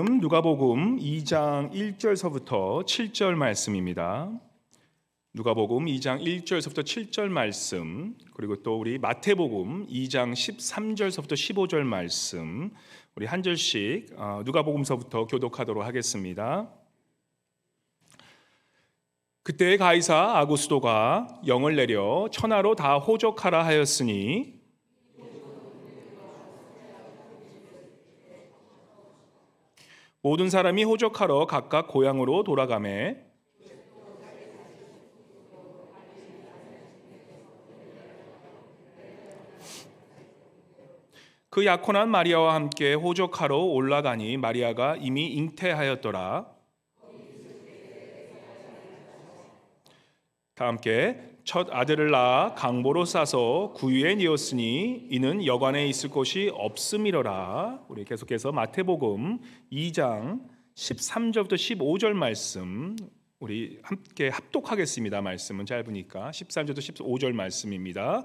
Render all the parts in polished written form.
누가복음 2장 1절서부터 7절 말씀입니다. 누가복음 2장 1절서부터 7절 말씀, 그리고 또 우리 마태복음 2장 13절서부터 15절 말씀, 우리 한 절씩 누가복음서부터 교독하도록 하겠습니다. 그때 가이사 아구스도가 영을 내려 천하로 다 호적하라 하였으니 모든 사람이 호적하러 각각 고향으로 돌아가매 그 약혼한 마리아와 함께 호적하러 올라가니 마리아가 이미 잉태하였더라. 다 함께 첫 아들을 낳아 강보로 싸서 구유에 뉘었으니 이는 여관에 있을 곳이 없음이로라. 우리 계속해서 마태복음 2장 13절부터 15절 말씀 우리 함께 합독하겠습니다. 말씀은 짧으니까 13절부터 15절 말씀입니다.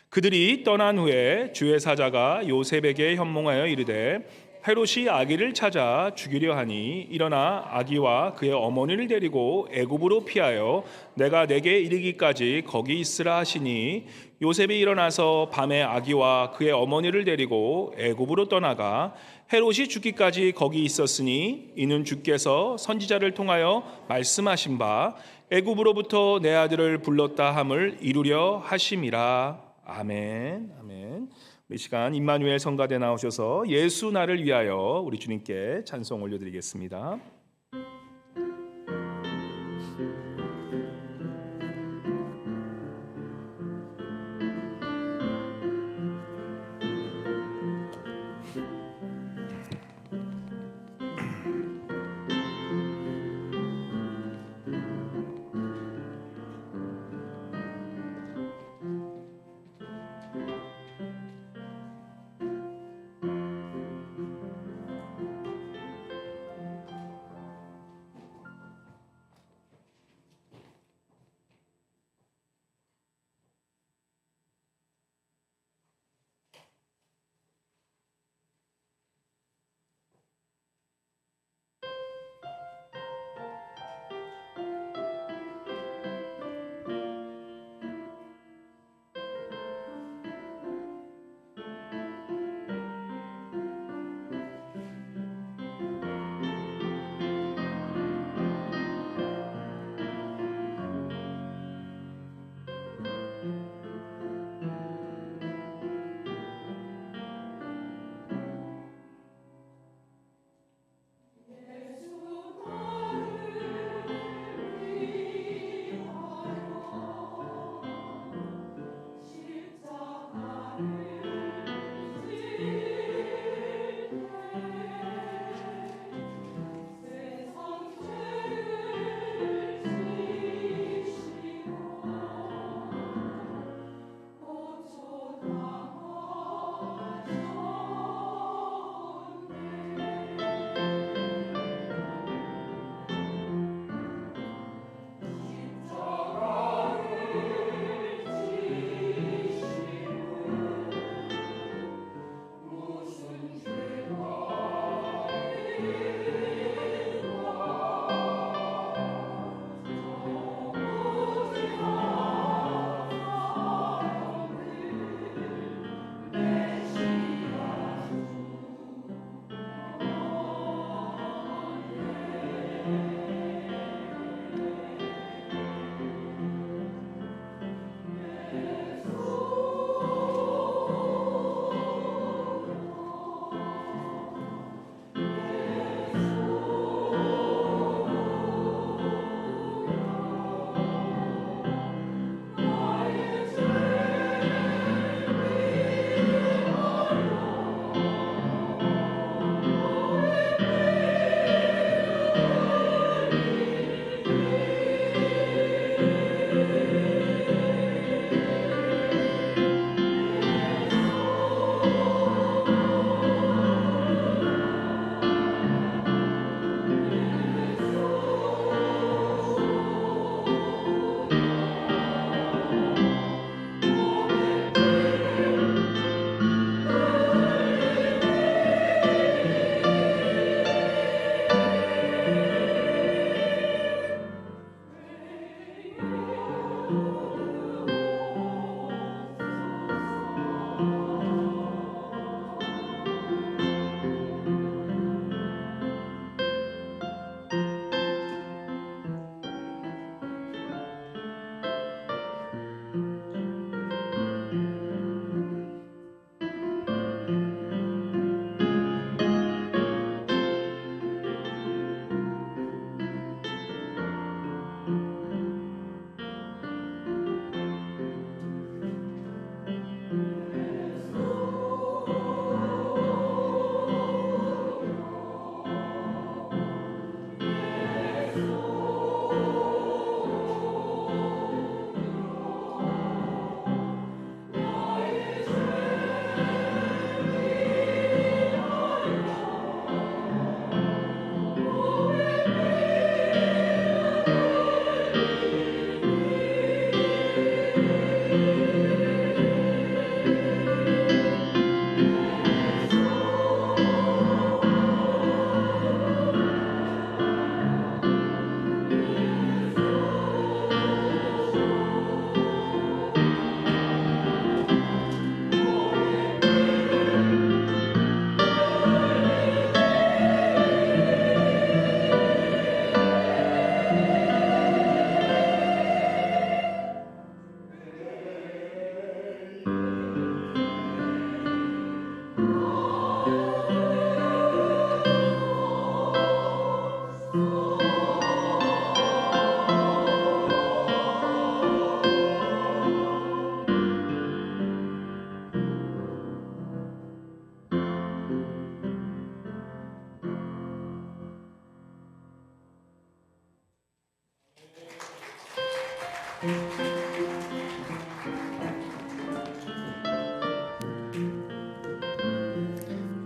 그들이 떠난 후에 주의 사자가 요셉에게 현몽하여 이르되 헤롯이 아기를 찾아 죽이려 하니 일어나 아기와 그의 어머니를 데리고 애굽으로 피하여 내가 내게 이르기까지 거기 있으라 하시니 요셉이 일어나서 밤에 아기와 그의 어머니를 데리고 애굽으로 떠나가 헤롯이 죽기까지 거기 있었으니 이는 주께서 선지자를 통하여 말씀하신 바 애굽으로부터 내 아들을 불렀다 함을 이루려 하심이라. 아멘. 아멘. 이 시간 임마누엘 성가대 나오셔서 예수 나를 위하여 우리 주님께 찬송 올려드리겠습니다.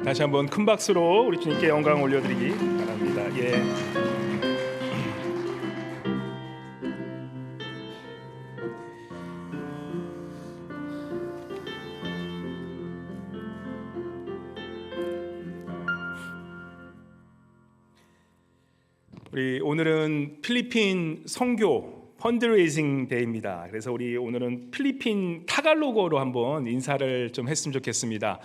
다시 한번 큰 박수로 우리 주님께 영광 올려드리기 바랍니다. 예. 우리 오늘은 필리핀 선교 펀드레이징 데이입니다. 그래서 우리 오늘은 필리핀 타갈로그로 한번 인사를 좀 했으면 좋겠습니다.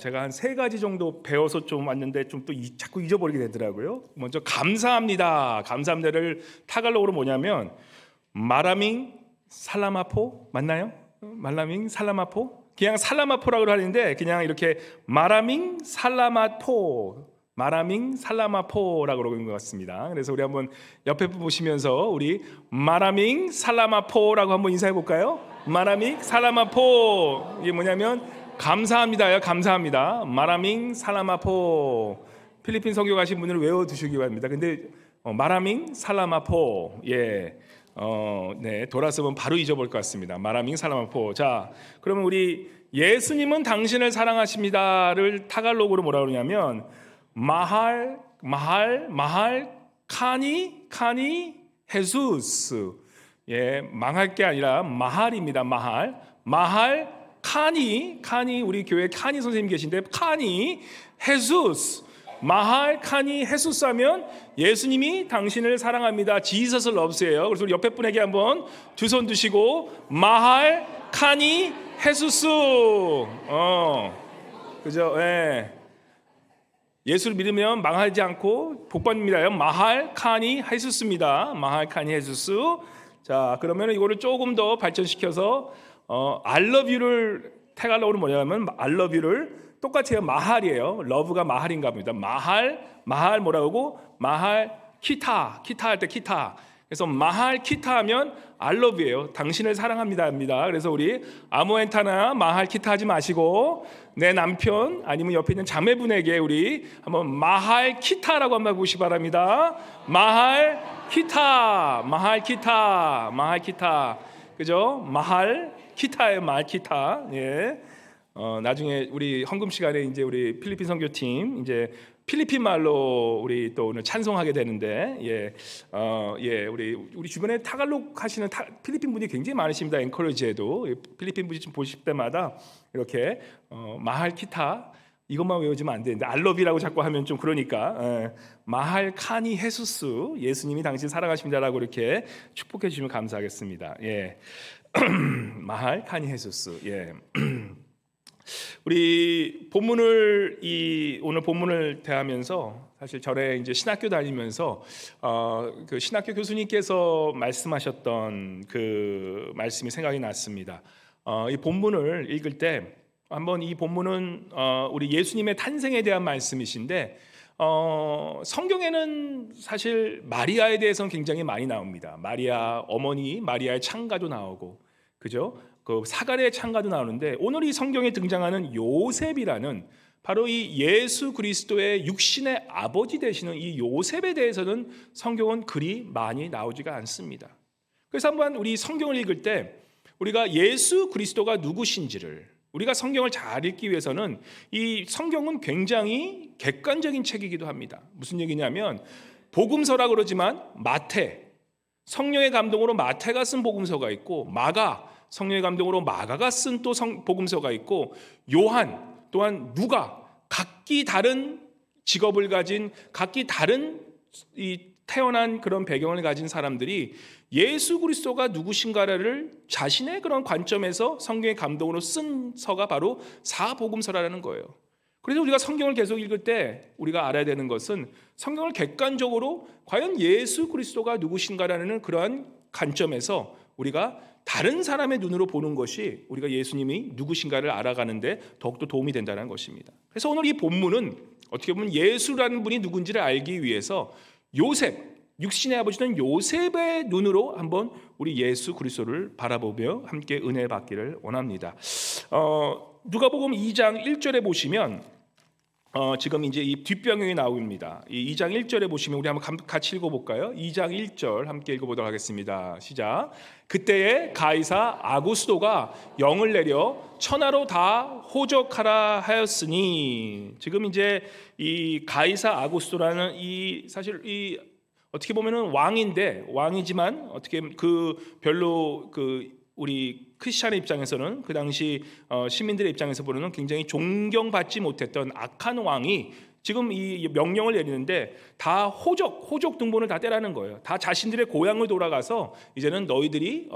제가 한 3가지 정도 배워서 좀 왔는데 좀 또 자꾸 잊어버리게 되더라고요. 먼저 감사합니다. 감사합니다를 타갈로그로 뭐냐면 마라밍 살라마포 맞나요? 말라밍 살라마포? 그냥 살라마포라고 하는데 그냥 이렇게 마라밍 살라마포 마라밍 살라마포라고 그러는 것 같습니다. 그래서 우리 한번 옆에 보시면서 우리 마라밍 살라마포라고 한번 인사해 볼까요? 마라밍 살라마포. 이게 뭐냐면 감사합니다요. 감사합니다. 마라밍 살라마포. 필리핀 선교 가신 분들은 외워두시기 바랍니다. 근데 마라밍 살라마포. 예. 네, 돌아서면 바로 잊어버릴 것 같습니다. 마라밍 살라마포. 자, 그러면 우리 예수님은 당신을 사랑하십니다를 타갈로그로 뭐라 그러냐면 마할 카니 헤수스. 예, 망할 게 아니라 마할입니다. 마할 카니 우리 교회 카니 선생님 계신데 카니 헤수스. 마할 카니 헤수스 하면 예수님이 당신을 사랑합니다. 지서스 러브스예요. 그래서 우리 옆에 분에게 한번 두 손 드시고 마할 카니 헤수스. 그죠? 예. 예수를 믿으면 망하지 않고 복받습니다. 마할 카니 헤수스입니다. 마할 카니 헤수스. 자, 그러면 이거를 조금 더 발전시켜서 I love you를 태갈로그는 뭐냐면 I love you를 똑같이 해요. 마할이에요. 러브가 마할인가 봅니다. 마할 뭐라고 하고 마할 키타 할 때 키타. 그래서 마할 키타 하면 I love you예요. 당신을 사랑합니다 합니다. 그래서 우리 아무엔타나 마할 키타 하지 마시고 내 남편 아니면 옆에 있는 자매분에게 우리 한번 마할 키타라고 한번 해보시기 바랍니다. 마할 키타. 그죠? 마할 키타예요. 마할 키타. 예. 나중에 우리 헌금 시간에 이제 우리 필리핀 선교팀 이제 필리핀 말로 우리 또 오늘 찬송하게 되는데 우리 주변에 타갈록 하시는 필리핀 분이 굉장히 많으십니다. 앵커리지에도 필리핀 분이 좀 보실 때마다 이렇게 마할 키타 이것만 외워지면 안 되는데 알러비라고 자꾸 하면 좀 그러니까 마할 카니 헤수스 예수님이 당신 사랑하십니다라고 이렇게 축복해 주시면 감사하겠습니다. 예. 마할 카니 헤수스. 예. 우리 오늘 본문을 대하면서 사실 전에 이제 신학교 다니면서 그 신학교 교수님께서 말씀하셨던 그 말씀이 생각이 났습니다. 이 본문을 읽을 때 한번 이 본문은 우리 예수님의 탄생에 대한 말씀이신데 성경에는 사실 마리아에 대해서는 굉장히 많이 나옵니다. 마리아 어머니 마리아의 창가도 나오고 그죠? 그 사가랴의 창가도 나오는데 오늘 이 성경에 등장하는 요셉이라는 바로 이 예수 그리스도의 육신의 아버지 되시는 이 요셉에 대해서는 성경은 그리 많이 나오지가 않습니다. 그래서 한번 우리 성경을 읽을 때 우리가 예수 그리스도가 누구신지를 우리가 성경을 잘 읽기 위해서는 이 성경은 굉장히 객관적인 책이기도 합니다. 무슨 얘기냐면 복음서라 그러지만 마태 성령의 감동으로 마태가 쓴 복음서가 있고 마가 성령의 감동으로 마가가 쓴 또 복음서가 있고 요한 또한 누가 각기 다른 직업을 가진 각기 다른 이 태어난 그런 배경을 가진 사람들이 예수 그리스도가 누구신가를 자신의 그런 관점에서 성경의 감동으로 쓴 서가 바로 사복음서라는 거예요. 그래서 우리가 성경을 계속 읽을 때 우리가 알아야 되는 것은 성경을 객관적으로 과연 예수 그리스도가 누구신가라는 그러한 관점에서 우리가 다른 사람의 눈으로 보는 것이 우리가 예수님이 누구신가를 알아가는데 더욱더 도움이 된다는 것입니다. 그래서 오늘 이 본문은 어떻게 보면 예수라는 분이 누군지를 알기 위해서 요셉, 육신의 아버지는 요셉의 눈으로 한번 우리 예수 그리스도를 바라보며 함께 은혜 받기를 원합니다. 누가복음 2장 1절에 보시면 지금 이제 이 뒷병영이 나옵니다. 이 2장 1절에 보시면 우리 한번 같이 읽어볼까요? 2장 1절 함께 읽어보도록 하겠습니다. 시작. 그때에 가이사 아구스도가 영을 내려 천하로 다 호적하라 하였으니, 지금 이제 이 가이사 아구스도라는 이 사실 이 어떻게 보면은 왕이지만 어떻게 그 별로 그 우리 크리스찬의 입장에서는 그 당시 시민들의 입장에서 보면 굉장히 존경받지 못했던 악한 왕이 지금 이 명령을 내리는데 다 호적 등본을 다 떼라는 거예요. 다 자신들의 고향을 돌아가서 이제는 너희들이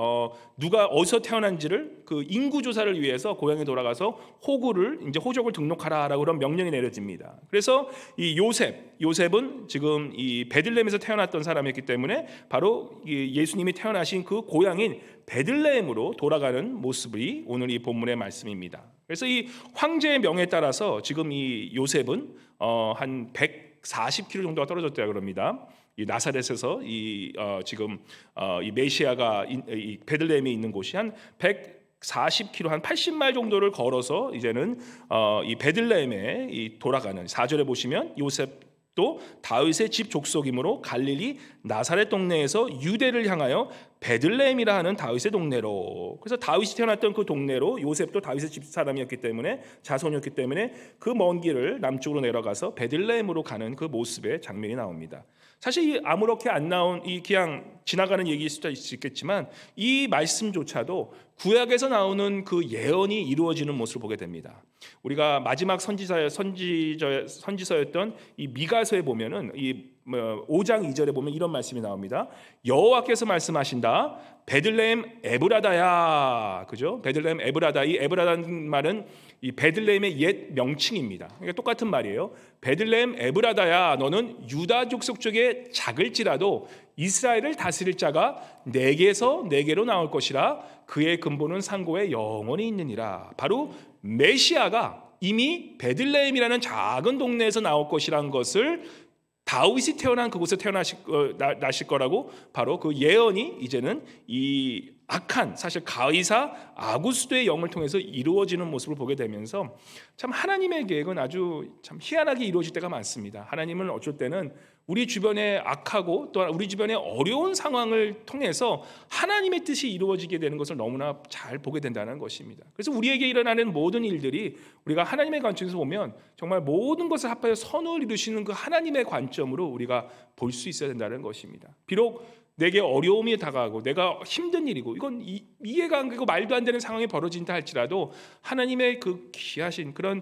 누가 어디서 태어난지를 그 인구 조사를 위해서 고향에 돌아가서 호적을 등록하라라고 그런 명령이 내려집니다. 그래서 이 요셉은 지금 이 베들레헴에서 태어났던 사람이었기 때문에 바로 이 예수님이 태어나신 그 고향인 베들레헴으로 돌아가는 모습이 오늘 이 본문의 말씀입니다. 그래서 이 황제의 명에 따라서 지금 이 요셉은 한 140km 정도가 떨어졌다고 그럽니다. 이 나사렛에서 지금 이 메시아가 이 베들레헴에 있는 곳이 한 140km, 한 80마일 정도를 걸어서 이제는 이 베들레헴에 돌아가는, 4절에 보시면 요셉도 다윗의 집 족속이므로 갈릴리 나사렛 동네에서 유대를 향하여 베들레헴이라 하는 다윗의 동네로, 그래서 다윗이 태어났던 그 동네로 요셉도 다윗의 집 사람이었기 때문에, 자손이었기 때문에 그 먼 길을 남쪽으로 내려가서 베들레헴으로 가는 그 모습의 장면이 나옵니다. 사실 아무렇게 안 나온 그냥 지나가는 얘기일 수도 있겠지만 이 말씀조차도 구약에서 나오는 그 예언이 이루어지는 모습을 보게 됩니다. 우리가 마지막 선지서였던 이 미가서에 보면은 이 5장 2절에 보면 이런 말씀이 나옵니다. 여호와께서 말씀하신다. 베들레헴 에브라다야, 그죠? 베들레헴 에브라다. 이 에브라다는 말은 이 베들레헴의 옛 명칭입니다. 그러니까 똑같은 말이에요. 베들레헴 에브라다야, 너는 유다 족속 중에 작을지라도 이스라엘을 다스릴 자가 내게서 내게로 나올 것이라. 그의 근본은 상고에 영원히 있느니라. 바로 메시아가 이미 베들레헴이라는 작은 동네에서 나올 것이라는 것을 다윗이 태어난 그곳에 나실 거라고, 바로 그 예언이 이제는 이 악한 사실 가이사 아구스도의 영을 통해서 이루어지는 모습을 보게 되면서 참 하나님의 계획은 아주 참 희한하게 이루어질 때가 많습니다. 하나님은 어쩔 때는 우리 주변에 악하고 또한 우리 주변에 어려운 상황을 통해서 하나님의 뜻이 이루어지게 되는 것을 너무나 잘 보게 된다는 것입니다. 그래서 우리에게 일어나는 모든 일들이 우리가 하나님의 관점에서 보면 정말 모든 것을 합하여 선을 이루시는 그 하나님의 관점으로 우리가 볼 수 있어야 된다는 것입니다. 비록 내게 어려움이 다가오고 내가 힘든 일이고 이건 이해가 안 되고 말도 안 되는 상황이 벌어진다 할지라도 하나님의 그 귀하신 그런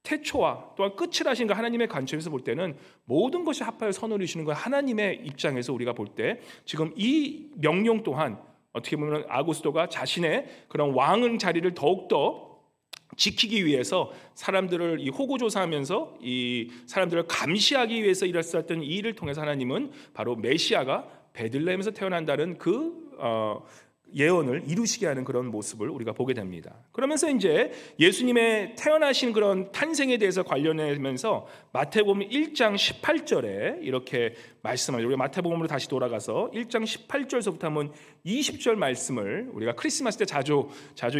태초와 또한 끝을 하신 그 하나님의 관점에서 볼 때는 모든 것이 합하여 선을 이루시는 건 하나님의 입장에서 우리가 볼 때 지금 이 명령 또한 어떻게 보면 아구스도가 자신의 그런 왕의 자리를 더욱더 지키기 위해서 사람들을 호구조사하면서 이 사람들을 감시하기 위해서 일했었던 이 일을 통해서 하나님은 바로 메시아가 베들레헴에서 태어난다는 그 예언을 이루시게 하는 그런 모습을 우리가 보게 됩니다. 그러면서 이제 예수님의 태어나신 그런 탄생에 대해서 관련하면서 마태복음 1장 18절에 이렇게 말씀하죠. 우리가 마태복음으로 다시 돌아가서 1장 18절서부터 한번 20절 말씀을, 우리가 크리스마스 때 자주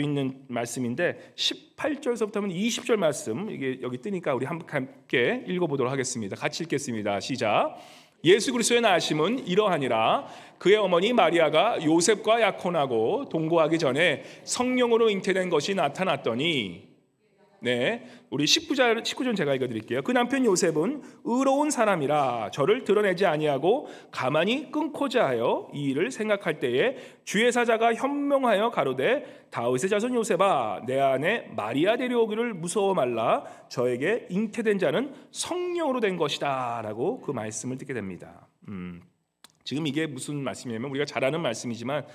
있는 말씀인데 18절서부터 한번 20절 말씀, 이게 여기 뜨니까 우리 함께 읽어보도록 하겠습니다. 같이 읽겠습니다. 시작. 예수 그리스도의 나심은 이러하니라. 그의 어머니 마리아가 요셉과 약혼하고 동거하기 전에 성령으로 잉태된 것이 나타났더니, 우리 19절 제가 읽어드릴게요. 그 남편 요셉은 의로운 사람이라 저를 드러내지 아니하고 가만히 끊고자 하여 이 일을 생각할 때에 주의 사자가 현명하여 가로되 다윗의 자손 요셉아, 내 아내 마리아 데려오기를 무서워 말라. 저에게 잉태된 자는 성령으로 된 것이다 라고 그 말씀을 듣게 됩니다. 지금 이게 무슨 말씀이냐면 우리가 잘 아는 말씀이지만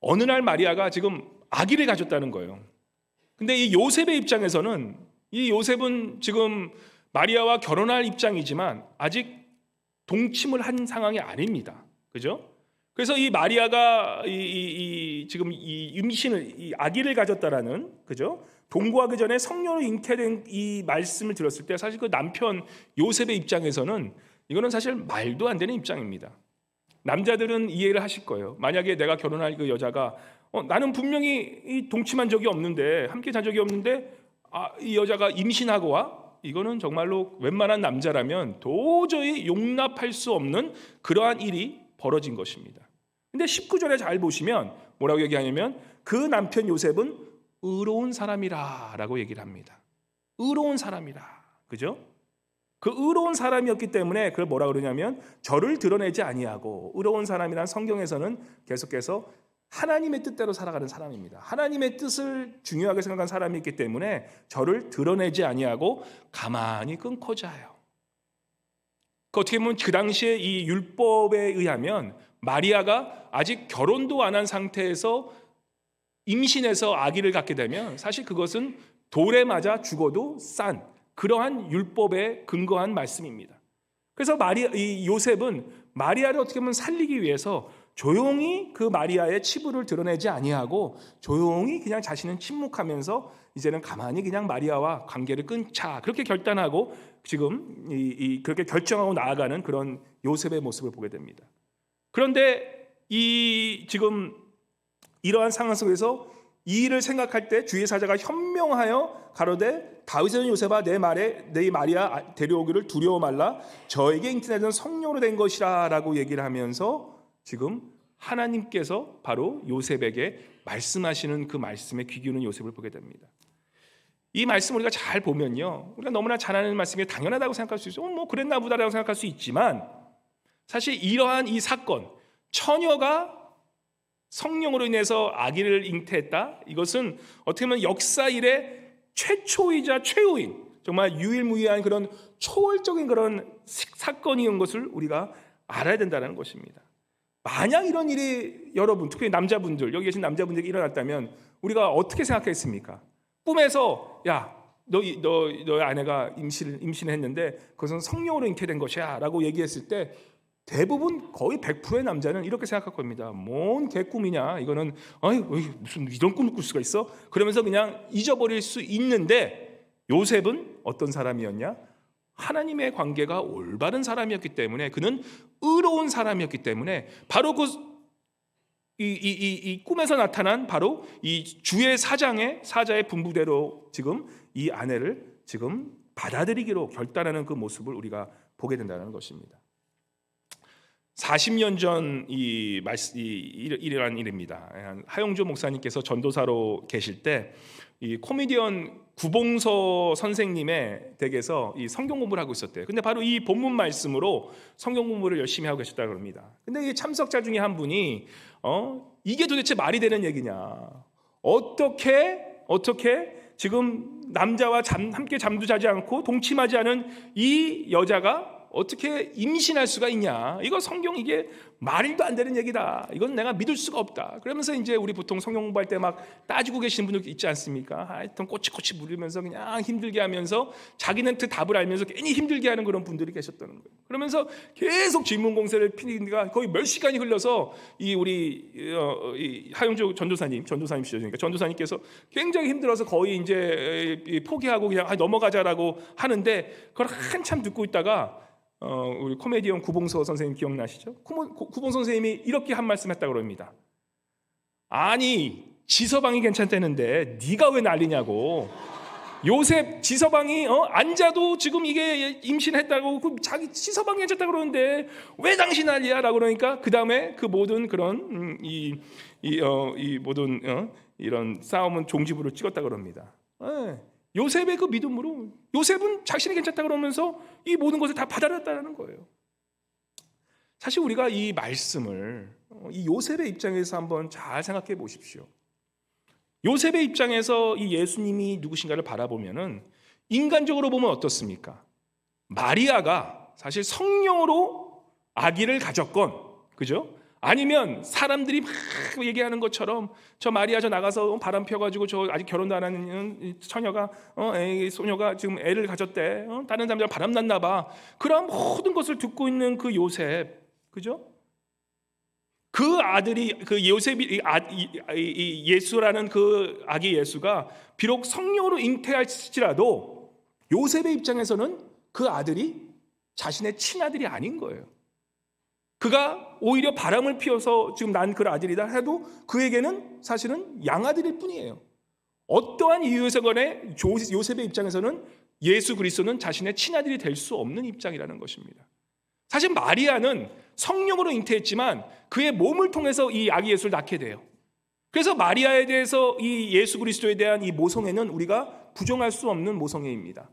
어느 날 마리아가 지금 아기를 가졌다는 거예요. 근데 이 요셉의 입장에서는, 이 요셉은 지금 마리아와 결혼할 입장이지만 아직 동침을 한 상황이 아닙니다. 그죠? 그래서 이 마리아가 지금 이 임신을, 이 아기를 가졌다라는, 그죠? 동거하기 전에 성령으로 잉태된 이 말씀을 들었을 때 사실 그 남편 요셉의 입장에서는 이거는 사실 말도 안 되는 입장입니다. 남자들은 이해를 하실 거예요. 만약에 내가 결혼할 그 여자가 나는 분명히 동침한 적이 없는데, 함께 잔 적이 없는데 이 여자가 임신하고 와? 이거는 정말로 웬만한 남자라면 도저히 용납할 수 없는 그러한 일이 벌어진 것입니다. 근데 19절에 잘 보시면 뭐라고 얘기하냐면 그 남편 요셉은 의로운 사람이라 라고 얘기를 합니다. 의로운 사람이라. 그죠? 그 의로운 사람이었기 때문에 그걸 뭐라 그러냐면 저를 드러내지 아니하고, 의로운 사람이란 성경에서는 계속해서 하나님의 뜻대로 살아가는 사람입니다. 하나님의 뜻을 중요하게 생각한 사람이 있기 때문에 저를 드러내지 아니하고 가만히 끊고 자요. 어떻게 보면 그 당시에 이 율법에 의하면 마리아가 아직 결혼도 안 한 상태에서 임신해서 아기를 갖게 되면 사실 그것은 돌에 맞아 죽어도 싼 그러한 율법에 근거한 말씀입니다. 그래서 이 요셉은 마리아를 어떻게 보면 살리기 위해서 조용히 그 마리아의 치부를 드러내지 아니하고 조용히 그냥 자신은 침묵하면서 이제는 가만히 그냥 마리아와 관계를 끊자, 그렇게 결단하고 지금 그렇게 결정하고 나아가는 그런 요셉의 모습을 보게 됩니다. 그런데 지금 이러한 상황 속에서 이 일을 생각할 때 주의 사자가 현명하여 가로되 다윗은 요셉아 내 마리아 데려오기를 두려워 말라 저에게 잉태되던 성령으로 된 것이라 라고 얘기를 하면서 지금 하나님께서 바로 요셉에게 말씀하시는 그 말씀에 귀 기울이는 요셉을 보게 됩니다. 이 말씀 우리가 잘 보면요, 우리가 너무나 잘 아는 말씀이 당연하다고 생각할 수 있어요. 뭐 그랬나 보다라고 생각할 수 있지만 사실 이러한 이 사건, 처녀가 성령으로 인해서 아기를 잉태했다, 이것은 어떻게 보면 역사 이래 최초이자 최후인 정말 유일무이한 그런 초월적인 그런 사건이온 것을 우리가 알아야 된다는 것입니다. 만약 이런 일이 여러분, 특히 남자분들, 여기 계신 남자분들에게 일어났다면 우리가 어떻게 생각했습니까? 꿈에서 너의 아내가 임신했는데 그것은 성령으로 잉태된 것이야 라고 얘기했을 때 대부분 거의 100%의 남자는 이렇게 생각할 겁니다. 뭔 개꿈이냐, 이거는 무슨 이런 꿈을 꿀 수가 있어? 그러면서 그냥 잊어버릴 수 있는데 요셉은 어떤 사람이었냐? 하나님의 관계가 올바른 사람이었기 때문에, 그는 의로운 사람이었기 때문에 바로 이 꿈에서 나타난 바로 이 주의 사자의 분부대로 지금 이 아내를 지금 받아들이기로 결단하는 그 모습을 우리가 보게 된다는 것입니다. 40년 전 일어난 일입니다. 하용조 목사님께서 전도사로 계실 때 이 코미디언 구봉서 선생님의 댁에서 이 성경 공부를 하고 있었대요. 근데 바로 이 본문 말씀으로 성경 공부를 열심히 하고 계셨다고 합니다. 근데 이 참석자 중에 한 분이 이게 도대체 말이 되는 얘기냐? 어떻게 지금 남자와 함께 잠도 자지 않고 동침하지 않은 이 여자가 어떻게 임신할 수가 있냐? 이거 성경 이게 말도 안 되는 얘기다. 이건 내가 믿을 수가 없다. 그러면서 이제 우리 보통 성경 공부할 때 막 따지고 계시는 분들 있지 않습니까? 하여튼 꼬치꼬치 물으면서 그냥 힘들게 하면서 자기는 그 답을 알면서 괜히 힘들게 하는 그런 분들이 계셨다는 거예요. 그러면서 계속 질문 공세를 피니까 거의 몇 시간이 흘러서 우리 하용조 전도사님이시죠. 그러니까 전도사님께서 굉장히 힘들어서 거의 이제 포기하고 그냥 넘어가자라고 하는데 그걸 한참 듣고 있다가 우리 코미디언 구봉서 선생님 기억나시죠? 구봉서 선생님이 이렇게 한 말씀했다고 합니다. 아니 지서방이 괜찮다는데 네가 왜 난리냐고. 요셉 지서방이 앉아도 지금 이게 임신했다고 자기 지서방이 괜찮다고 그러는데 왜 당신 난리야? 라고 그러니까 그 다음에 그 모든 그런 모든 이런 싸움은 종지부를 찍었다고 합니다. 요셉의 그 믿음으로 요셉은 자신이 괜찮다 그러면서 이 모든 것을 다 받아들였다는 거예요. 사실 우리가 이 말씀을 이 요셉의 입장에서 한번 잘 생각해 보십시오. 요셉의 입장에서 이 예수님이 누구신가를 바라보면은 인간적으로 보면 어떻습니까? 마리아가 사실 성령으로 아기를 가졌건, 그죠? 아니면 사람들이 막 얘기하는 것처럼 저 마리아 저 나가서 바람 펴가지고 저 아직 결혼도 안 하는 소녀가 지금 애를 가졌대. 다른 사람들 바람 났나 봐. 그런 모든 것을 듣고 있는 그 요셉, 그죠? 그 아들이 그 요셉이 예수라는 그 아기 예수가 비록 성령으로 잉태할지라도 요셉의 입장에서는 그 아들이 자신의 친아들이 아닌 거예요. 그가 오히려 바람을 피워서 지금 난 그 아들이다 해도 그에게는 사실은 양아들일 뿐이에요. 어떠한 이유에서 간에 요셉의 입장에서는 예수 그리스도는 자신의 친아들이 될 수 없는 입장이라는 것입니다. 사실 마리아는 성령으로 잉태했지만 그의 몸을 통해서 이 아기 예수를 낳게 돼요. 그래서 마리아에 대해서 이 예수 그리스도에 대한 이 모성애는 우리가 부정할 수 없는 모성애입니다.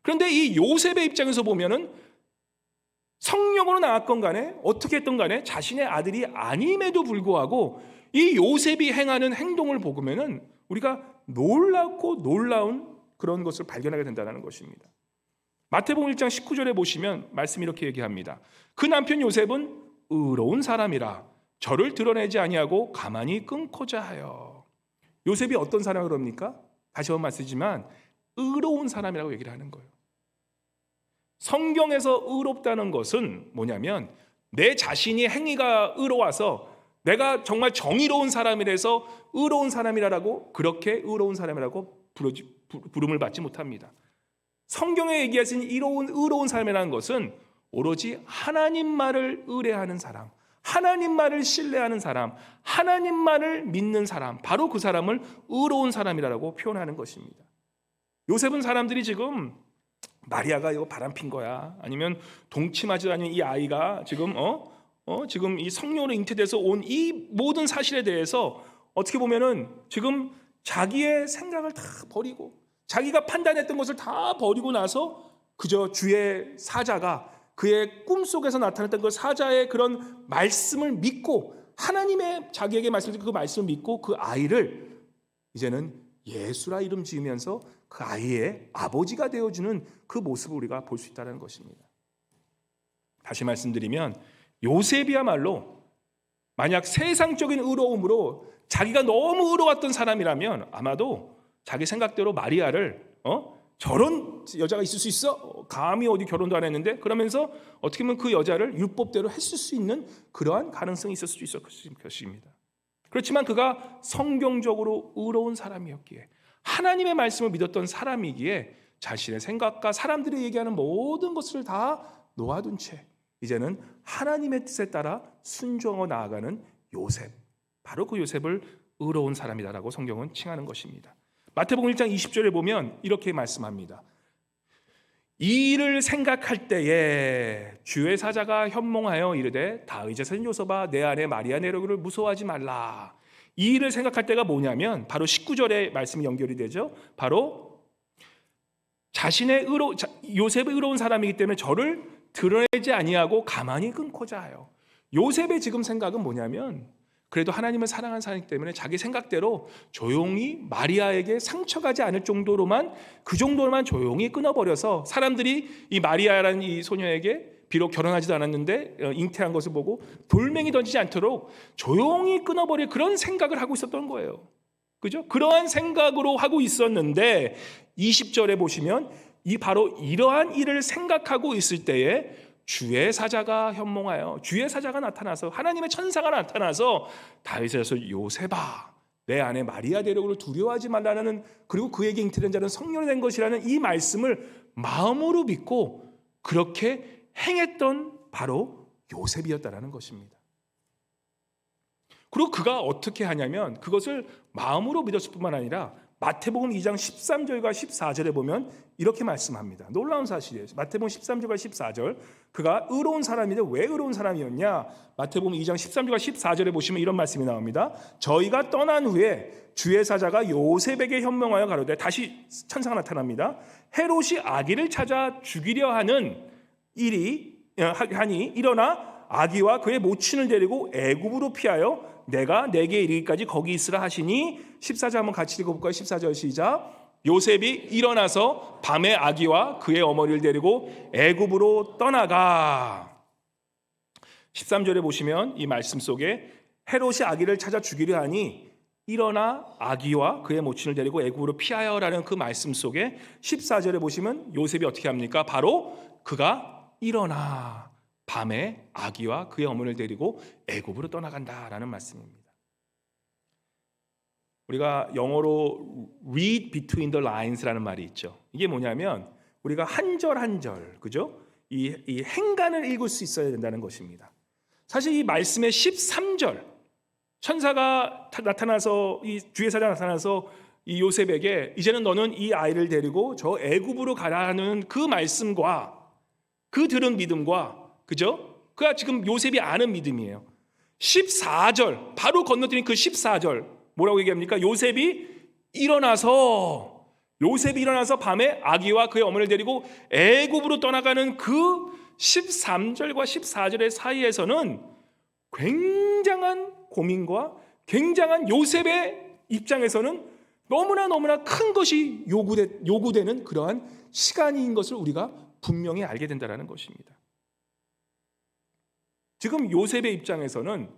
그런데 이 요셉의 입장에서 보면은 성령으로 낳았건 간에 어떻게 했던 간에 자신의 아들이 아님에도 불구하고 이 요셉이 행하는 행동을 보면은 우리가 놀랍고 놀라운 그런 것을 발견하게 된다는 것입니다. 마태복음 1장 19절에 보시면 말씀이 이렇게 얘기합니다. 그 남편 요셉은 의로운 사람이라 저를 드러내지 아니하고 가만히 끊고자 하여. 요셉이 어떤 사람을 그럽니까? 다시 한번 말씀드리지만 의로운 사람이라고 얘기를 하는 거예요. 성경에서 의롭다는 것은 뭐냐면 내 자신이 행위가 의로워서 내가 정말 정의로운 사람이라서 의로운 사람이라고 그렇게 의로운 사람이라고 부름을 받지 못합니다. 성경에 얘기하신 의로운 삶이라는 것은 오로지 하나님만을 의뢰하는 사람, 하나님만을 신뢰하는 사람, 하나님만을 믿는 사람, 바로 그 사람을 의로운 사람이라고 표현하는 것입니다. 요셉은 사람들이 지금 마리아가 이거 바람핀 거야, 아니면 동침하지 않은 이 아이가 지금 지금 이 성령으로 잉태돼서 온 이 모든 사실에 대해서 어떻게 보면은 지금 자기의 생각을 다 버리고 자기가 판단했던 것을 다 버리고 나서 그저 주의 사자가 그의 꿈속에서 나타났던 그 사자의 그런 말씀을 믿고 하나님의 자기에게 말씀드린 그 말씀을 믿고 그 아이를 이제는 예수라 이름 지으면서 그 아이의 아버지가 되어주는 그 모습을 우리가 볼 수 있다는 것입니다. 다시 말씀드리면 요셉이야말로 만약 세상적인 의로움으로 자기가 너무 의로웠던 사람이라면 아마도 자기 생각대로 마리아를 저런 여자가 있을 수 있어? 감히 어디 결혼도 안 했는데? 그러면서 어떻게 보면 그 여자를 율법대로 했을 수 있는 그러한 가능성이 있을 수도 있었을 것입니다. 그렇지만 그가 성경적으로 의로운 사람이었기에 하나님의 말씀을 믿었던 사람이기에 자신의 생각과 사람들이 얘기하는 모든 것을 다 놓아둔 채 이제는 하나님의 뜻에 따라 순종하고 나아가는 요셉, 바로 그 요셉을 의로운 사람이다라고 성경은 칭하는 것입니다. 마태복음 1장 20절에 보면 이렇게 말씀합니다. 이 일을 생각할 때에 주의 사자가 현몽하여 이르되 다윗의 산 요셉아 내 아내 마리아 내려오기를 무서워하지 말라. 이 일을 생각할 때가 뭐냐면 바로 19절에 말씀이 연결이 되죠. 바로 자신의 요셉의 의로운 사람이기 때문에 저를 드러내지 아니하고 가만히 끊고자 하여. 요셉의 지금 생각은 뭐냐면 그래도 하나님을 사랑하는 사람이기 때문에 자기 생각대로 조용히 마리아에게 상처가지 않을 정도로만 그 정도로만 조용히 끊어버려서 사람들이 이 마리아라는 이 소녀에게 비록 결혼하지도 않았는데 잉태한 것을 보고 돌멩이 던지지 않도록 조용히 끊어버릴 그런 생각을 하고 있었던 거예요. 그죠? 그러한 생각으로 하고 있었는데 20절에 보시면 바로 이러한 일을 생각하고 있을 때에 주의 사자가 현몽하여 주의 사자가 나타나서 하나님의 천사가 나타나서 다윗에서 요셉아 내 아내 마리아 데려오기를 두려워하지 말라는 그리고 그에게 잉태된 자는 성령이 된 것이라는 이 말씀을 마음으로 믿고 그렇게 행했던 바로 요셉이었다라는 것입니다. 그리고 그가 어떻게 하냐면 그것을 마음으로 믿었을 뿐만 아니라 마태복음 2장 13절과 14절에 보면 이렇게 말씀합니다. 놀라운 사실이에요. 마태복음 13절과 14절 그가 의로운 사람인데 왜 의로운 사람이었냐? 마태복음 2장 13절과 14절에 보시면 이런 말씀이 나옵니다. 저희가 떠난 후에 주의 사자가 요셉에게 현명하여 가로되 다시 천사가 나타납니다. 헤롯이 아기를 찾아 죽이려 하는 일이 하니 일어나 아기와 그의 모친을 데리고 애굽으로 피하여 내가 내게 이르기까지 거기 있으라 하시니 14절 한번 같이 읽어볼까요? 14절 시작. 요셉이 일어나서 밤에 아기와 그의 어머니를 데리고 애굽으로 떠나가. 13절에 보시면 이 말씀 속에 헤롯이 아기를 찾아 죽이려 하니 일어나 아기와 그의 모친을 데리고 애굽으로 피하여라는 그 말씀 속에 14절에 보시면 요셉이 어떻게 합니까? 바로 그가 일어나 밤에 아기와 그의 어머니를 데리고 애굽으로 떠나간다라는 말씀입니다. 우리가 영어로 read between the lines라는 말이 있죠. 이게 뭐냐면 우리가 한 절 한 절, 그죠? 이 행간을 읽을 수 있어야 된다는 것입니다. 사실 이 말씀의 13절 천사가 나타나서 이 주의 사자가 나타나서 이 요셉에게 이제는 너는 이 아이를 데리고 저 애굽으로 가라는 그 말씀과 그 들은 믿음과, 그죠? 그가 지금 요셉이 아는 믿음이에요. 14절 바로 건너뛰는 그 14절 뭐라고 얘기합니까? 요셉이 일어나서 밤에 아기와 그의 어머니를 데리고 애굽으로 떠나가는 그 13절과 14절의 사이에서는 굉장한 고민과 굉장한 요셉의 입장에서는 너무나 큰 것이 요구되는 그러한 시간인 것을 우리가 분명히 알게 된다는 것입니다. 지금 요셉의 입장에서는